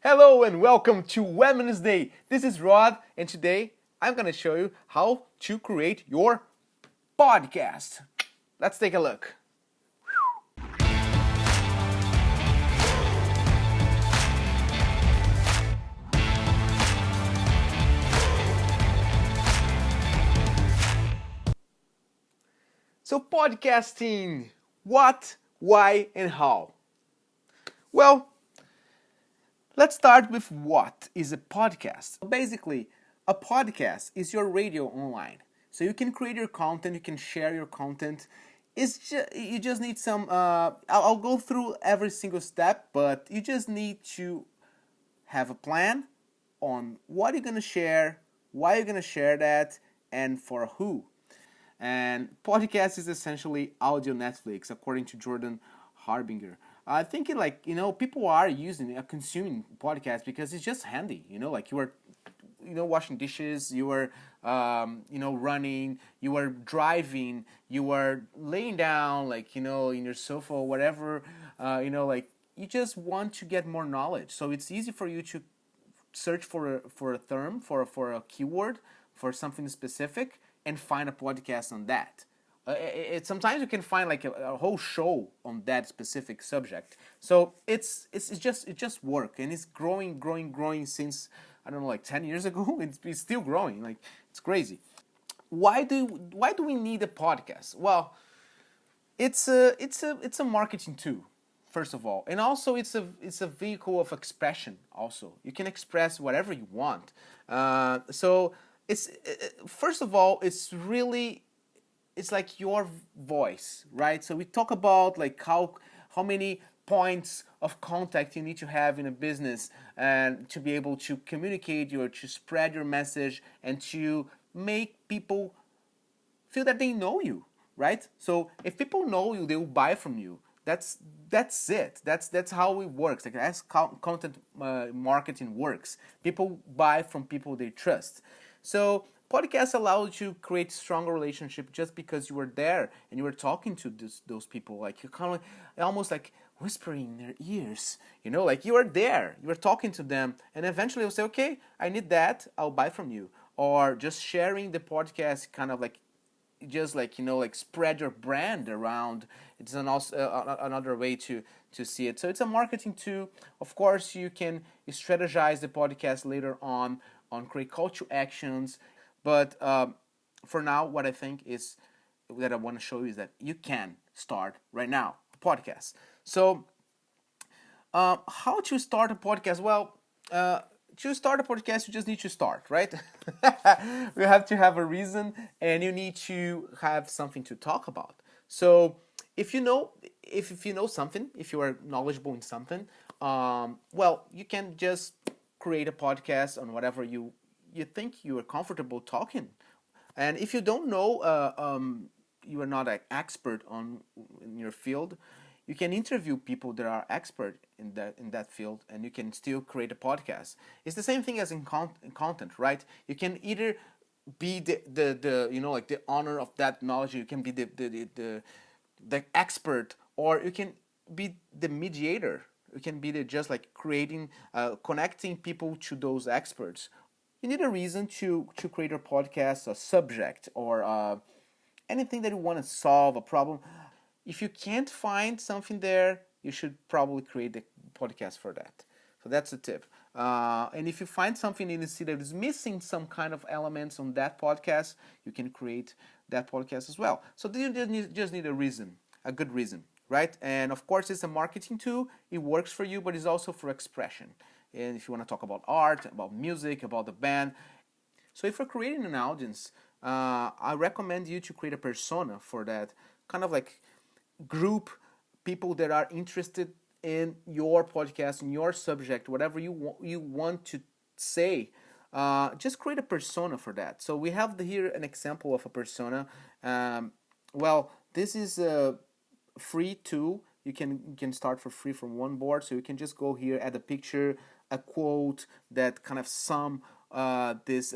Hello and welcome to WEBnesday. This is Rod, and today I'm going to show you how to create your podcast. Let's take a look. So, podcasting, what, why, and how? Well, let's start with what is a podcast. Basically, a podcast is your radio online. So you can create your content, you can share your content. You just need some. I'll go through every single step, but you just need to have a plan on what you're gonna share, why you're gonna share that, and for who. And podcast is essentially audio Netflix, according to Jordan Harbinger. I think people are consuming podcasts because it's just handy. Like you are, washing dishes, you are, running, you are driving, you are laying down, in your sofa or whatever. You just want to get more knowledge. So it's easy for you to search for a term, for a keyword, for something specific, and find a podcast on that. Sometimes you can find like a whole show on that specific subject. So it just work, and it's growing since I don't know, like 10 years ago. It's still growing. Like it's crazy. Why do we need a podcast? Well, it's a marketing tool, first of all, and also it's a vehicle of expression. Also, you can express whatever you want. So it's first of all, it's like your voice, right? So we talk about like how many points of contact you need to have in a business and to be able to communicate or to spread your message and to make people feel that they know you, right? So if people know you, they will buy from you. That's it. That's how it works. Like that's how content marketing works. People buy from people they trust. So podcasts allow you to create stronger relationship just because you were there and you were talking to those people. Like you kind of almost like whispering in their ears. Like you were there, you were talking to them, and eventually you'll say, okay, I need that, I'll buy from you. Or just sharing the podcast, kind of like just like spread your brand around. It's another way to see it. So it's a marketing tool. Of course, you can strategize the podcast later on create call to actions, but for now, what I think is that I want to show you is that you can start right now a podcast. So how to start a podcast? Well, to start a podcast, you just need to start, right? You have to have a reason, and you need to have something to talk about. So if you know something, if you are knowledgeable in something, well, you can just create a podcast on whatever you think you are comfortable talking. And if you don't know, you are not an expert in your field, you can interview people that are expert in that field, and you can still create a podcast. It's the same thing as in content, right? You can either be the like the owner of that knowledge, you can be the expert, or you can be the mediator. You can be just like creating, connecting people to those experts. You need a reason to create a podcast, a subject, or anything that you want to solve a problem. If you can't find something there, you should probably create a podcast for that. So that's a tip. And if you find something and you see that is missing some kind of elements on that podcast, you can create that podcast as well. So you just need a reason, a good reason, right? And of course, it's a marketing tool. It works for you, but it's also for expression. And if you want to talk about art, about music, about the band. So if you're creating an audience, I recommend you to create a persona for that, kind of like group people that are interested in your podcast, in your subject, whatever you want to say. Just create a persona for that. So we have here an example of a persona. Well, this is a free tool. You can start for free from one board. So you can just go here, add a picture, a quote that kind of sum this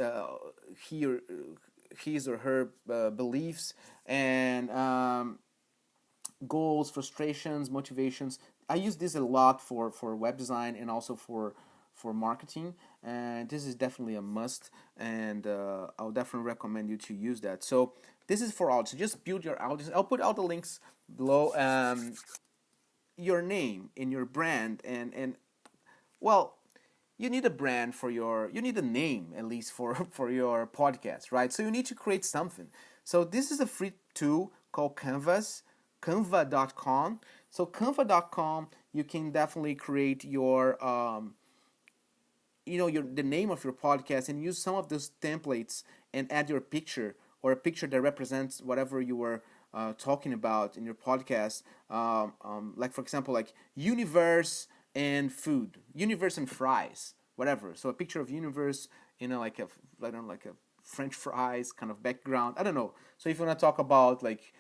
his or her beliefs and goals, frustrations, motivations. I use this a lot for web design and also for for marketing, and this is definitely a must, and I'll definitely recommend you to use that. So this is for audience. So just build your audience. I'll put all the links below. Your name and your brand, and well, you need a brand for your, you need a name at least for for your podcast, right? So you need to create something. So this is a free tool called canva.com. So canva.com, you can definitely create your your the name of your podcast and use some of those templates and add your picture, or a picture that represents whatever you were talking about in your podcast. Like for example, like universe and food, universe and fries, whatever. So a picture of universe, like a, I don't know, like a French fries kind of background. I don't know. So if you want to talk about like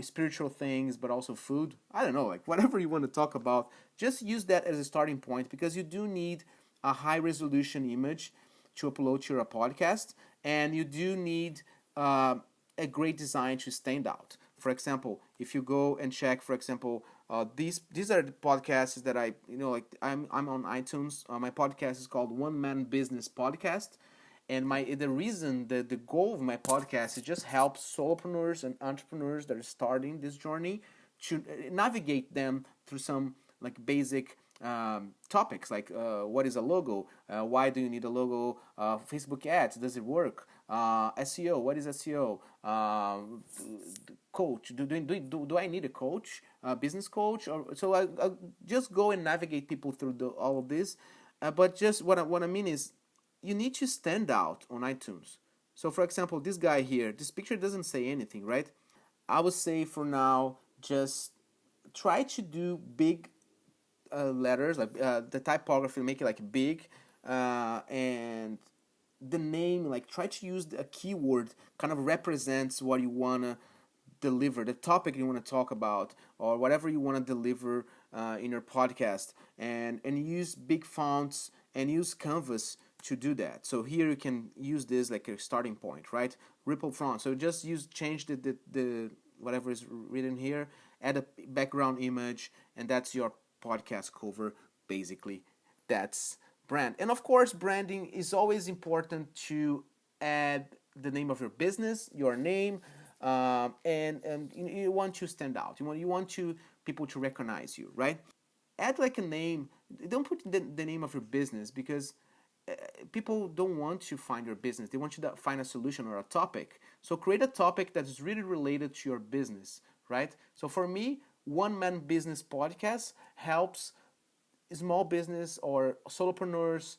spiritual things, but also food, I don't know, like whatever you want to talk about, just use that as a starting point, because you do need a high resolution image to upload to your podcast, and you do need a great design to stand out. For example, if you go and check, for example, these are the podcasts that like I'm on iTunes. My podcast is called One Man Business Podcast, and the reason, the goal of my podcast is just help solopreneurs and entrepreneurs that are starting this journey to navigate them through some like basic topics, like what is a logo, why do you need a logo, Facebook ads, does it work, SEO, what is SEO, coach, do I need a coach, business coach, or so I just go and navigate people through all of this, but just what I mean is, you need to stand out on iTunes. So for example, this guy here, this picture doesn't say anything, right? I would say for now, just try to do big letters, like the typography, make it like big, and the name, like try to use a keyword kind of represents what you want to deliver, the topic you want to talk about, or whatever you want to deliver in your podcast, and use big fonts and use Canvas to do that. So here you can use this like a starting point, right? Ripple font. So just change the whatever is written here, add a background image, and that's your podcast cover. Basically, that's brand. And of course, branding is always important to add the name of your business, your name, and you want to stand out. You want people to recognize you, right? Add like a name. Don't put the name of your business, because people don't want to find your business. They want you to find a solution or a topic. So create a topic that is really related to your business, right? So for me, One Man Business Podcast helps small business or solopreneurs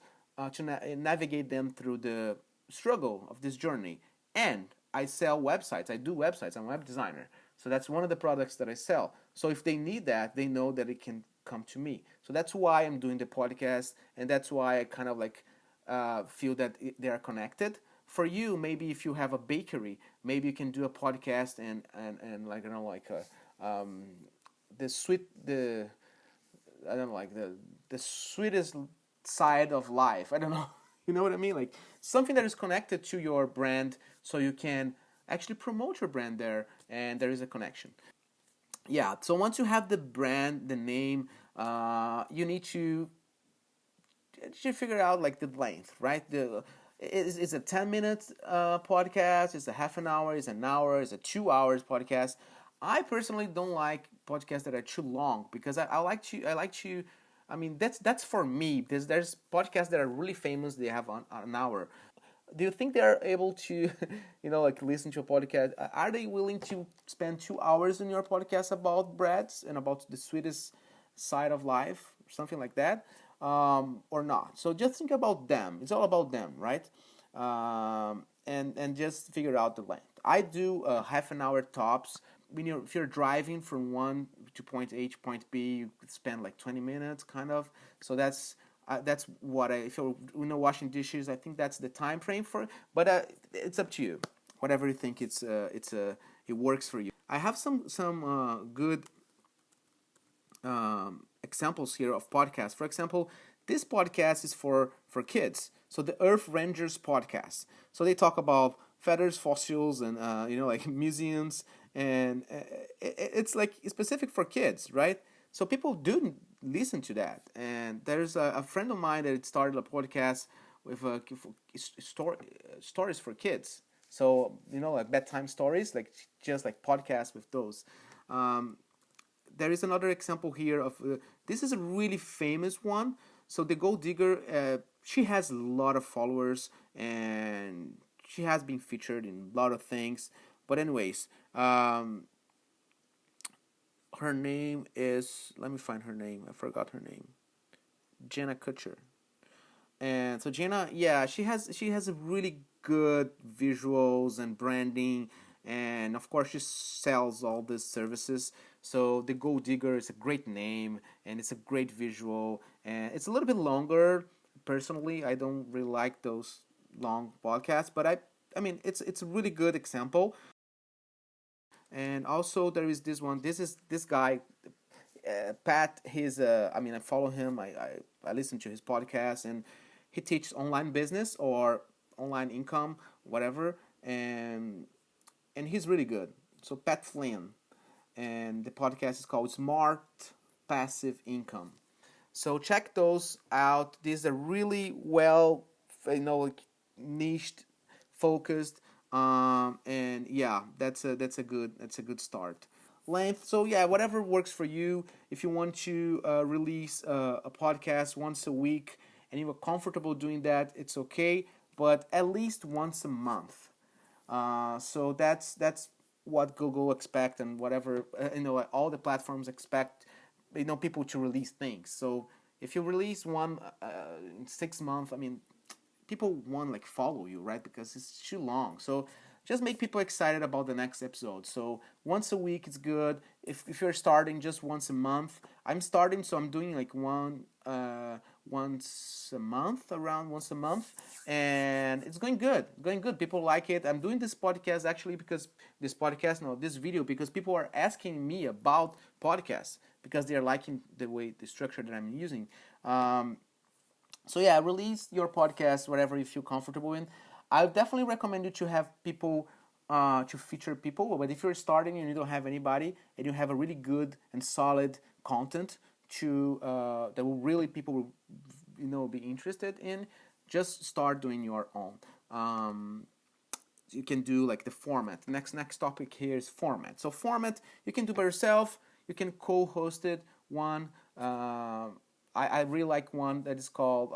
to navigate them through the struggle of this journey. And I sell websites. I do websites. I'm a web designer. So that's one of the products that I sell. So if they need that, they know that it can come to me. So that's why I'm doing the podcast, and that's why I kind of like feel that they are connected. For you, maybe if you have a bakery, maybe you can do a podcast and like the I don't know, like the sweetest side of life. I don't know. You know what I mean? Like something that is connected to your brand, so you can actually promote your brand there, and there is a connection. Yeah. So once you have the brand, the name, you need to figure out like the length, right? Is a 10 minutes podcast? Is a half an hour? Is an hour? Is a 2 hours podcast? I personally don't like podcasts that are too long, because I like to. I mean, that's for me. There's podcasts that are really famous. They have an hour. Do you think they are able to, like listen to a podcast? Are they willing to spend 2 hours in your podcast about breads and about the sweetest side of life, something like that, or not? So just think about them. It's all about them, right? And just figure out the length. I do half an hour tops. If you're driving from one to point A to point B, you spend like 20 minutes, kind of. So that's what if you're washing dishes, I think that's the time frame for it. But it's up to you. Whatever you think it works for you. I have some good examples here of podcasts. For example, this podcast is for kids. So the Earth Rangers podcast. So they talk about feathers, fossils, and like museums, and it's like specific for kids, right? So people do listen to that. And there's a friend of mine that started a podcast with stories for kids. So like bedtime stories, like just like podcasts with those. Um, there is another example here of this is a really famous one. So the Gold Digger, she has a lot of followers and she has been featured in a lot of things. But anyways, her name is, let me find her name. I forgot her name. Jenna Kutcher. And so Jenna, yeah, she has a really good visuals and branding, and of course she sells all these services. So the Gold Digger is a great name, and it's a great visual, and it's a little bit longer. Personally, I don't really like those long podcasts, but I mean it's a really good example. And also there is this one. This is this guy, Pat. His I mean I follow him. I listen to his podcast, and he teaches online business or online income, whatever, and he's really good. So Pat Flynn, and the podcast is called Smart Passive Income. So check those out. These are really well, like niched, focused, and yeah, that's a good start. Length. So yeah, whatever works for you. If you want to release a podcast once a week and you're comfortable doing that, it's okay. But at least once a month. So that's what Google expect and whatever all the platforms expect people to release things. So if you release one in 6 months, I mean people won't like follow you, right? Because it's too long. So just make people excited about the next episode. So once a week is good. If you're starting, just once a month. I'm starting, so I'm doing like one once a month, around once a month, and it's going good. Going good. People like it. I'm doing this podcast actually because this video because people are asking me about podcasts because they are liking the structure that I'm using. So yeah, release your podcast wherever you feel comfortable in. I definitely recommend you to have people, to feature people. But if you're starting and you don't have anybody and you have a really good and solid content that will really people will be interested in, just start doing your own. You can do like the format. Next topic here is format. So format you can do by yourself. You can co-host it one. I really like one that is called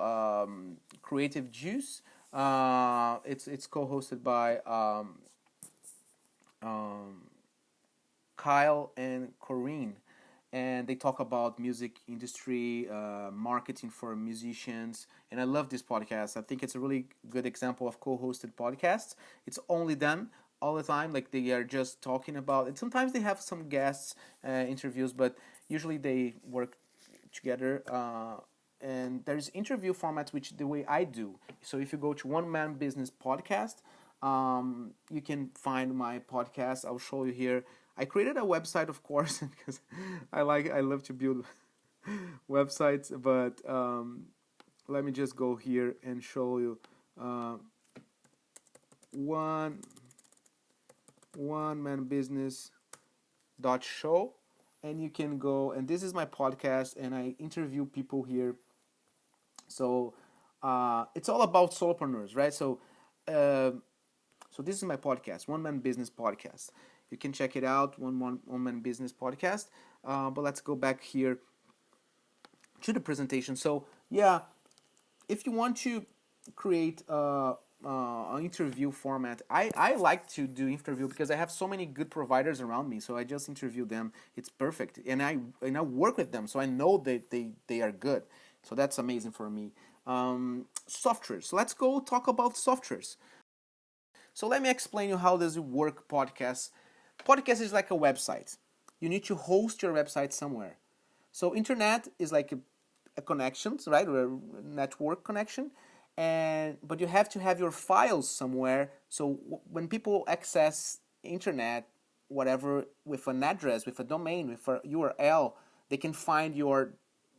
Creative Juice. It's co-hosted by Kyle and Corinne, and they talk about music industry, marketing for musicians, and I love this podcast. I think it's a really good example of co-hosted podcasts. It's only them all the time, like they are just talking about it. Sometimes they have some guests interviews, but usually they work together. And there's interview formats, which the way I do. So if you go to One Man Business Podcast, you can find my podcast. I'll show you here. I created a website, of course, because I love to build websites. But let me just go here and show you one man business dot show, and you can go, and this is my podcast, and I interview people here. So it's all about solopreneurs, right? So this is my podcast, One Man Business Podcast. You can check it out, One Man Business Podcast. But let's go back here to the presentation. So yeah, if you want to create an interview format, I like to do interview because I have so many good providers around me. So I just interview them. It's perfect, and I work with them, so I know that they are good. So that's amazing for me. Softwares. Let's go talk about softwares. So let me explain you how does it work. Podcast is like a website. You need to host your website somewhere. So internet is like a connection, right, or a network connection, but you have to have your files somewhere. So when people access internet, whatever, with an address, with a domain, with a URL, they can find your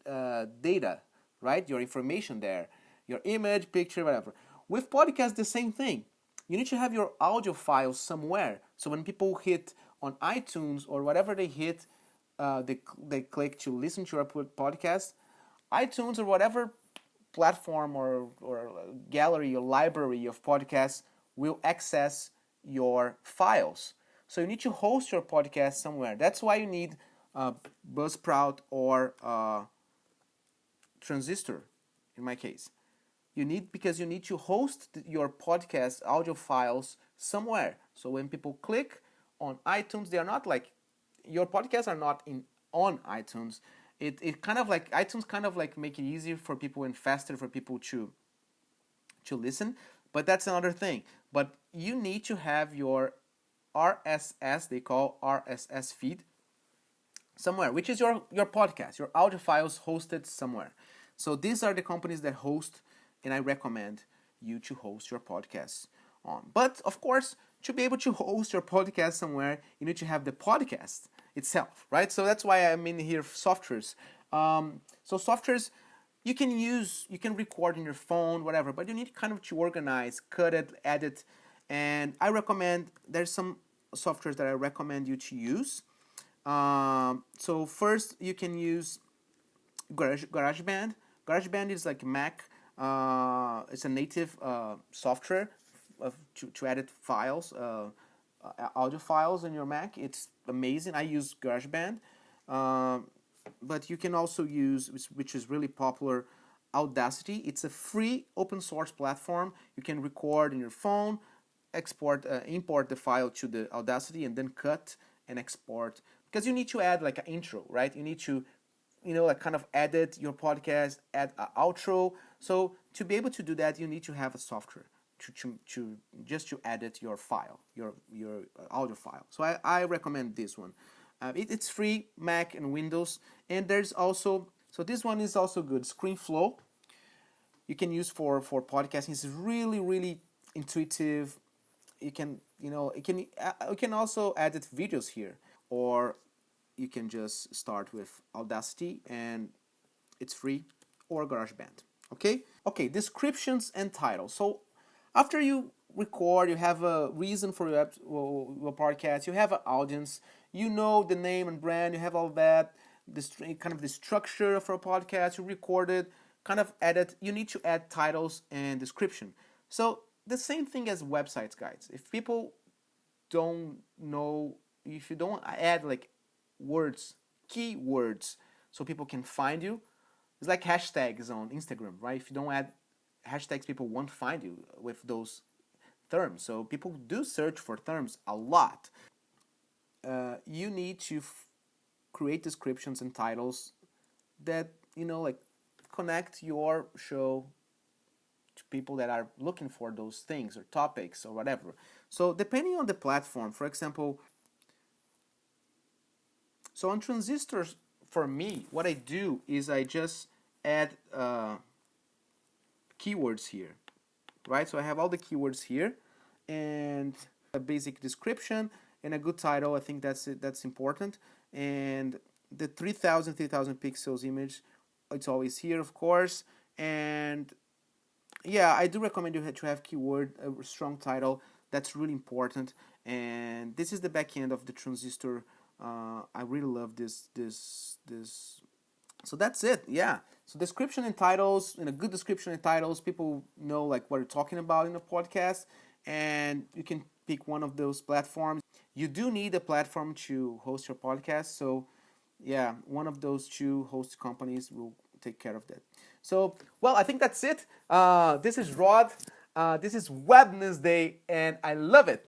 data, right? Your information there, your image, picture, whatever. With podcast, the same thing. You need to have your audio files somewhere. So when people hit on iTunes or whatever they hit, they click to listen to your podcast, iTunes or whatever platform or gallery or library of podcasts will access your files. So you need to host your podcast somewhere. That's why you need Buzzsprout or Transistor, in my case. Because you need to host your podcast audio files somewhere. So when people click on iTunes, they are not like your podcasts are not on iTunes. It kind of like iTunes kind of like make it easier for people and faster for people to listen, but that's another thing. But you need to have your RSS, they call RSS feed, somewhere, which is your podcast, your audio files hosted somewhere. So these are the companies that host, and I recommend you to host your podcasts on. But of course, to be able to host your podcast somewhere, you need to have the podcast itself, right? So that's why I'm in here softwares. So softwares you can record on your phone, whatever, but you need kind of to organize, cut it, edit, and there's some softwares that I recommend you to use. So first you can use GarageBand. GarageBand is like Mac. It's a native software to edit files, audio files in your Mac. It's amazing. I use GarageBand, but you can also use, which is really popular, Audacity. It's a free open source platform. You can record in your phone, import the file to the Audacity, and then cut and export. Because you need to add like an intro, right? You need to, like kind of edit your podcast, add an outro. So to be able to do that, you need to have a software to edit your file, your audio file. So I recommend this one. It's free, Mac and Windows, and there's also, so this one is also good, ScreenFlow. You can use for podcasting. It's really, really intuitive. You can also edit videos here, or you can just start with Audacity and it's free, or GarageBand. Okay, descriptions and titles. So after you record, you have a reason for your podcast, you have an audience, you know the name and brand, you have all that, this kind of the structure for a podcast, you record it, kind of edit, you need to add titles and description. So the same thing as websites, guys. If people don't know, if you don't add like words, keywords, so people can find you, it's like hashtags on Instagram, right? If you don't add hashtags, people won't find you with those terms. So people do search for terms a lot. You need to create descriptions and titles that, like connect your show to people that are looking for those things or topics or whatever. So depending on the platform, for example, so on Transistors, for me, what I do is I just add keywords here, right? So I have all the keywords here and a basic description and a good title. I think that's it. That's important. And the 3000 pixels image, it's always here, of course. And yeah, I do recommend you to have keyword, a strong title. That's really important. And this is the back end of the Transistor. I really love this. So that's it. Yeah. So description and titles, a good description and titles, people know like what you're talking about in a podcast, and you can pick one of those platforms. You do need a platform to host your podcast. So yeah, one of those two host companies will take care of that. So, well, I think that's it. This is Rod. This is WEBnesday, and I love it.